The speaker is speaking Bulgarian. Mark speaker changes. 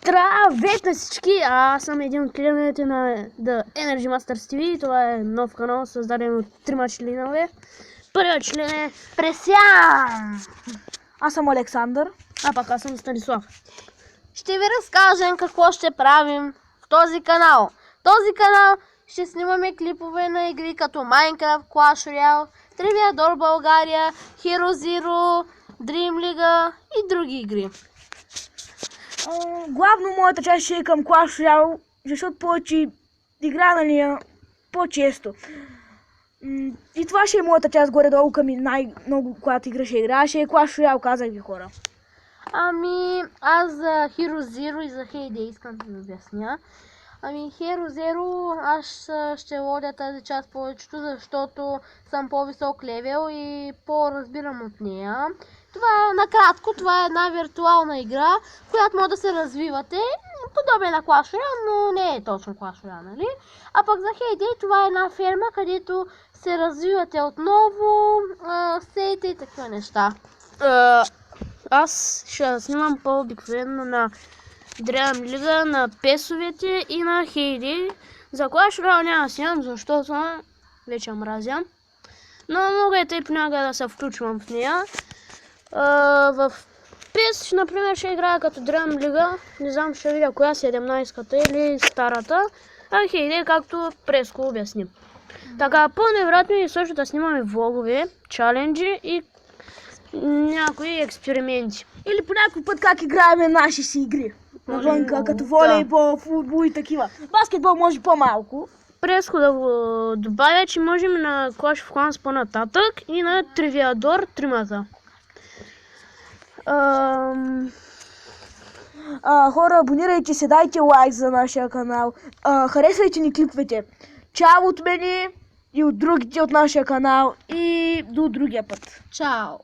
Speaker 1: Здравейте на всички! Аз съм един от членовете на The Energy Masters TV. Това е нов канал, създаден от 3 членове. Първият член е Пресян!
Speaker 2: Аз съм Александър.
Speaker 1: А пак аз съм Станислав.
Speaker 3: Ще ви разкажем какво ще правим в този канал. В този канал ще снимаме клипове на игри като Minecraft, Clash Royale, Triviador България, Hero Zero, Dream League и други игри.
Speaker 2: Главно моята част ще е към Clash Royale, защото повече игра на нея по-често. И това ще е моята част горе-долу към най-много, когато игра ще играя, ще е Clash Royale, казах ви, хора.
Speaker 3: Аз за Hero Zero и за Heyday искам да ви обясня. Hero Zero аз ще водя тази част повечето, защото съм по-висок левел и по-разбирам от нея. Това е накратко, това е една виртуална игра, в която може да се развивате, подобен на Clash Royale, но не е точно Clash Royale, нали? А пък за Heyday това е една ферма, където се развивате отново, сеете и такива неща.
Speaker 1: Аз ще снимам по-обикновено на Dream League, на песовете и на Heyday. За Clash Royale няма снимам, защото вече мразя. Но много е тъй понякога да се включвам в нея. В PES, например, ще играя като Dream League. Не знам, ще видя коя 17-ката или старата. А Heyday, както Преско обясни. Така, по-невероятно и също да снимаме влогове, чаленджи и някои експерименти.
Speaker 2: Или по някой път как играем наши си игри. Навънка, като волейбол, футбол и такива. Баскетбол може по-малко.
Speaker 1: Преско да го добавя, че можем на Clash of Clans по-нататък и на Triviador 3-мата.
Speaker 2: Хора, абонирайте се, дайте лайк за нашия канал. Харесвайте ни клиповете. Чао от мене и от другите от нашия канал и до другия път.
Speaker 3: Чао!